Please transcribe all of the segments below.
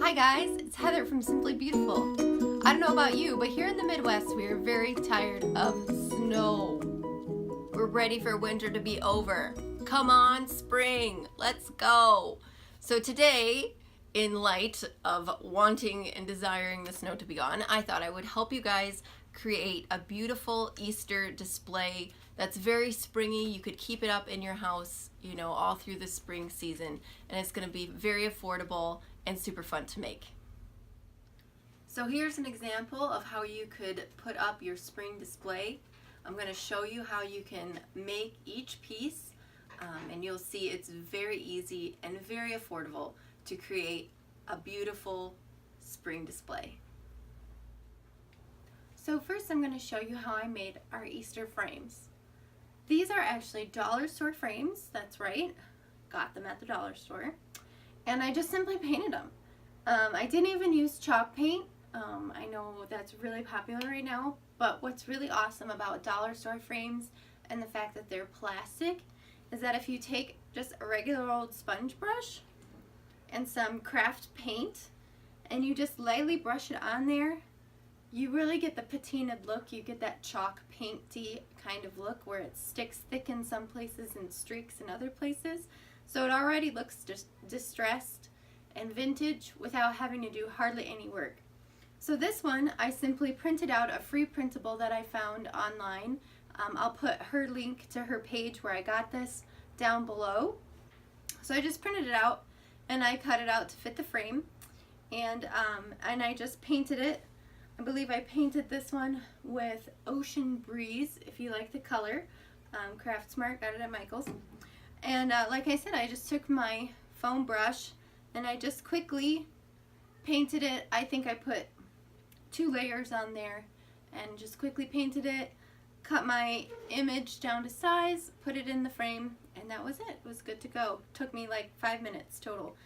Hi guys, it's Heather from Simply Beautiful. I don't know about you, but here in the Midwest we are very tired of snow. We're ready for winter to be over. Come on, spring, let's go. So today, in light of wanting and desiring the snow to be gone, I thought I would help you guys create a beautiful Easter display that's very springy. You could keep it up in your house, all through the spring season, and it's going to be very affordable and super fun to make. So here's an example of how you could put up your spring display. I'm going to show you how you can make each piece, and you'll see it's very easy and very affordable to create a beautiful spring display. So first I'm going to show you how I made our Easter frames. These are actually dollar store frames, that's right, got them at the dollar store, and I just simply painted them. I didn't even use chalk paint. I know that's really popular right now, but what's really awesome about dollar store frames and the fact that they're plastic is that if you take just a regular old sponge brush and some craft paint and you just lightly brush it on there, you really get the patinaed look. You get that chalk painty kind of look where it sticks thick in some places and streaks in other places. So it already looks just distressed and vintage without having to do hardly any work. So this one, I simply printed out a free printable that I found online. I'll put her link to her page where I got this down below. So I just printed it out and I cut it out to fit the frame, and I just painted it. I believe I painted this one with Ocean Breeze, if you like the color. Craft Smart, got it at Michael's. And like I said, I just took my foam brush and I just quickly painted it. I think I put 2 layers on there and just quickly painted it, cut my image down to size, put it in the frame, and that was it. It was good to go. Took me like 5 minutes total.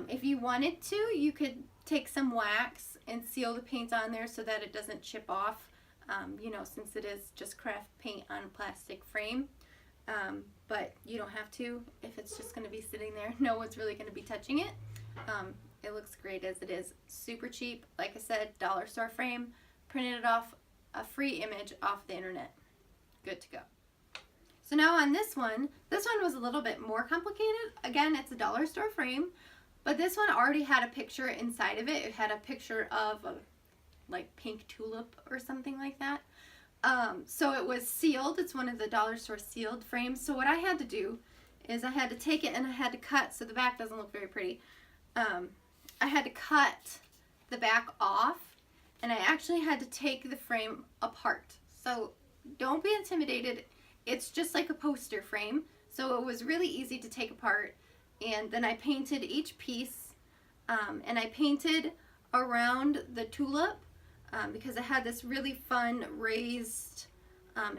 If you wanted to, you could take some wax and seal the paint on there so that it doesn't chip off, since it is just craft paint on a plastic frame. But you don't have to if it's just going to be sitting there. No one's really going to be touching it. It looks great as it is. Super cheap. Like I said, dollar store frame. Printed it off a free image off the internet. Good to go. So now on this one was a little bit more complicated. Again, it's a dollar store frame, but this one already had a picture inside of it. It had a picture of a pink tulip or something like that. So it was sealed. It's one of the dollar store sealed frames. So what I had to do is I had to take it and I had to cut, so the back doesn't look very pretty. I had to cut the back off, and I actually had to take the frame apart. So don't be intimidated. It's just like a poster frame. So it was really easy to take apart. And then I painted each piece, and I painted around the tulip because I had this really fun raised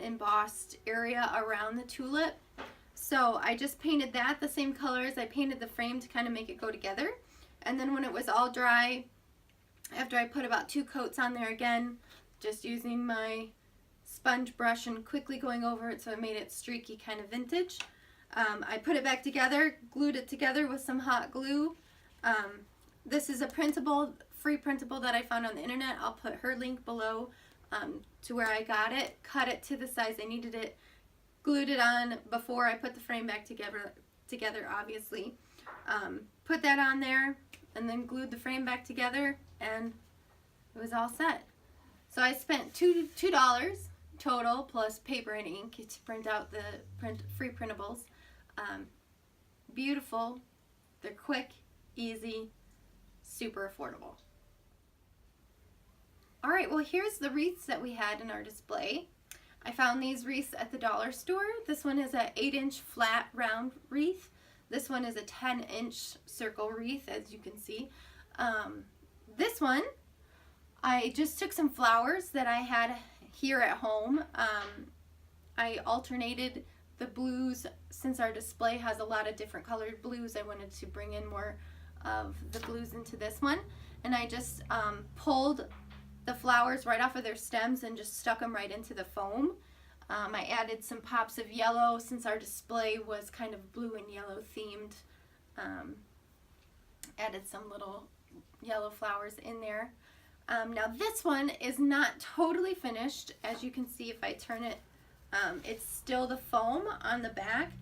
embossed area around the tulip. So I just painted that the same colors. I painted the frame to kind of make it go together. And then when it was all dry, after I put about 2 coats on there again, just using my sponge brush and quickly going over it so it made it streaky, kind of vintage, I put it back together, glued it together with some hot glue. This is a printable, free printable that I found on the internet. I'll put her link below to where I got it, cut it to the size I needed it, glued it on before I put the frame back together obviously. Put that on there and then glued the frame back together, and it was all set. So I spent $2 total plus paper and ink to print out the free printables. Beautiful. They're quick, easy, super affordable. Alright, well here's the wreaths that we had in our display. I found these wreaths at the dollar store. This one is an 8-inch flat round wreath. This one is a 10-inch circle wreath, as you can see. This one, I just took some flowers that I had here at home. I alternated the blues. Since our display has a lot of different colored blues, I wanted to bring in more of the blues into this one. And I just pulled the flowers right off of their stems and just stuck them right into the foam. I added some pops of yellow since our display was kind of blue and yellow themed. Added some little yellow flowers in there. Now this one is not totally finished. As you can see, if I turn it, it's still the foam on the back.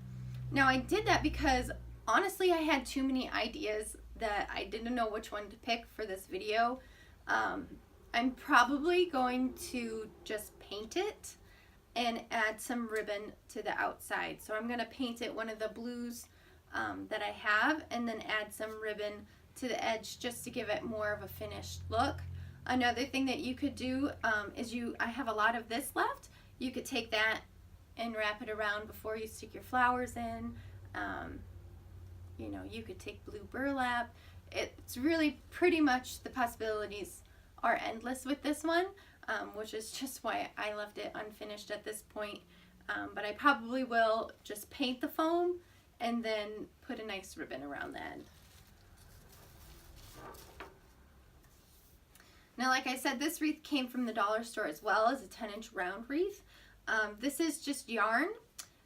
Now I did that because honestly I had too many ideas that I didn't know which one to pick for this video. I'm probably going to just paint it and add some ribbon to the outside. So I'm going to paint it one of the blues that I have, and then add some ribbon to the edge just to give it more of a finished look. Another thing that you could do is I have a lot of this left. You could take that and wrap it around before you stick your flowers in. You know, you could take blue burlap. It's really pretty much, the possibilities are endless with this one, which is just why I left it unfinished at this point. But I probably will just paint the foam and then put a nice ribbon around the end. Now, like I said, this wreath came from the dollar store as well as a 10-inch round wreath. This is just yarn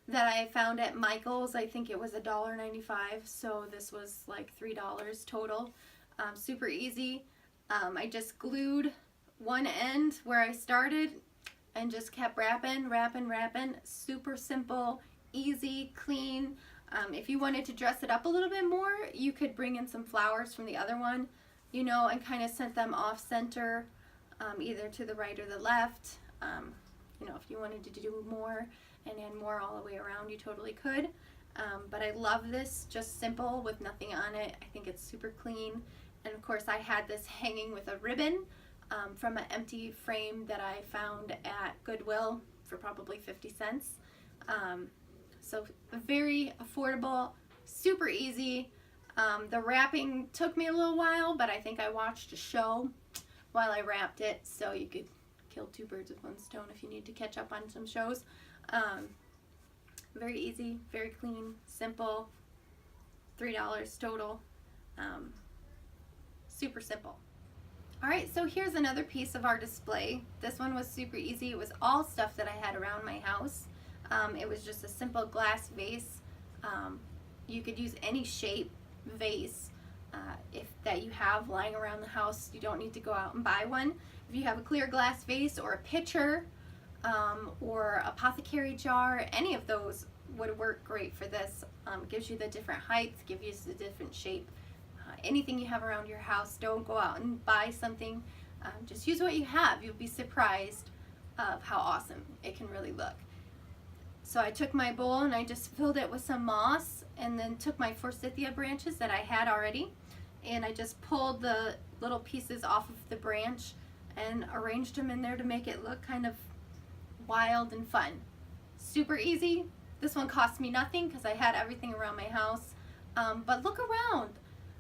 that I found at Michael's. I think it was $1.95, so this was like $3 total. Super easy. I just glued one end where I started and just kept wrapping. Super simple, easy, clean. If you wanted to dress it up a little bit more, you could bring in some flowers from the other one, you know, and kind of set them off center, either to the right or the left. You know, if you wanted to do more and add more all the way around, you totally could. But I love this, just simple with nothing on it. I think it's super clean. And of course I had this hanging with a ribbon from an empty frame that I found at Goodwill for probably 50 cents. So very affordable, super easy. The wrapping took me a little while, but I think I watched a show while I wrapped it, so you could kill two birds with one stone if you need to catch up on some shows. Very easy, very clean, simple, $3 total. Super simple. Alright, so here's another piece of our display. This one was super easy. It was all stuff that I had around my house. It was just a simple glass vase. You could use any shape vase that you have lying around the house. You don't need to go out and buy one. If you have a clear glass vase or a pitcher or apothecary jar, any of those would work great for this. Gives you the different heights, gives you the different shape. Anything you have around your house, don't go out and buy something. Just use what you have. You'll be surprised of how awesome it can really look. So I took my bowl and I just filled it with some moss, and then took my forsythia branches that I had already, and I just pulled the little pieces off of the branch and arranged them in there to make it look kind of wild and fun. Super easy. This one cost me nothing because I had everything around my house. But look around.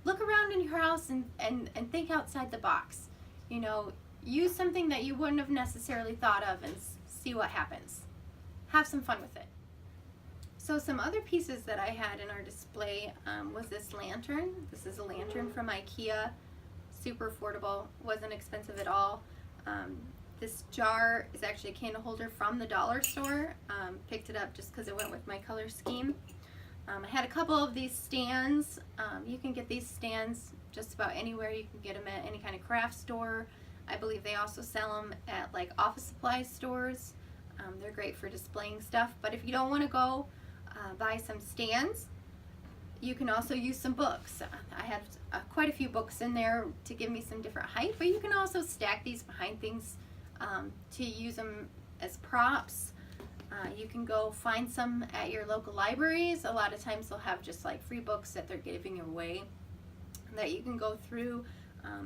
Look around in your house and think outside the box. You know, use something that you wouldn't have necessarily thought of and see what happens. Have some fun with it. So some other pieces that I had in our display was this lantern. This is a lantern from IKEA. Super affordable. Wasn't expensive at all. This jar is actually a candle holder from the dollar store. Picked it up just because it went with my color scheme. I had a couple of these stands. You can get these stands just about anywhere. You can get them at any kind of craft store. I believe they also sell them at like office supply stores. They're great for displaying stuff. But if you don't want to go buy some stands, you can also use some books. I have quite a few books in there to give me some different height, but you can also stack these behind things to use them as props. You can go find some at your local libraries. A lot of times they'll have just like free books that they're giving away that you can go through.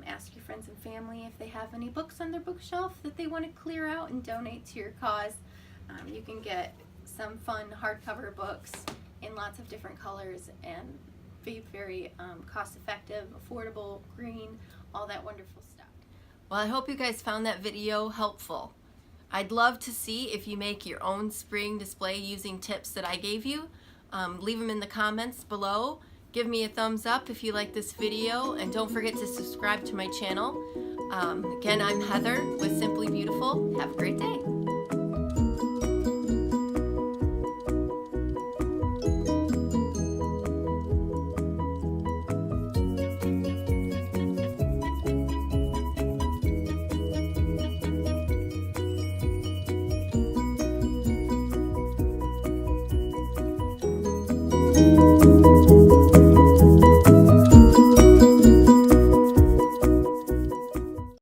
Ask your friends and family if they have any books on their bookshelf that they want to clear out and donate to your cause. You can get some fun hardcover books in lots of different colors and be very cost effective, affordable, green, all that wonderful stuff. Well, I hope you guys found that video helpful. I'd love to see if you make your own spring display using tips that I gave you. Leave them in the comments below. Give me a thumbs up if you like this video, and don't forget to subscribe to my channel. Again, I'm Heather with Simply Beautiful. Have a great day.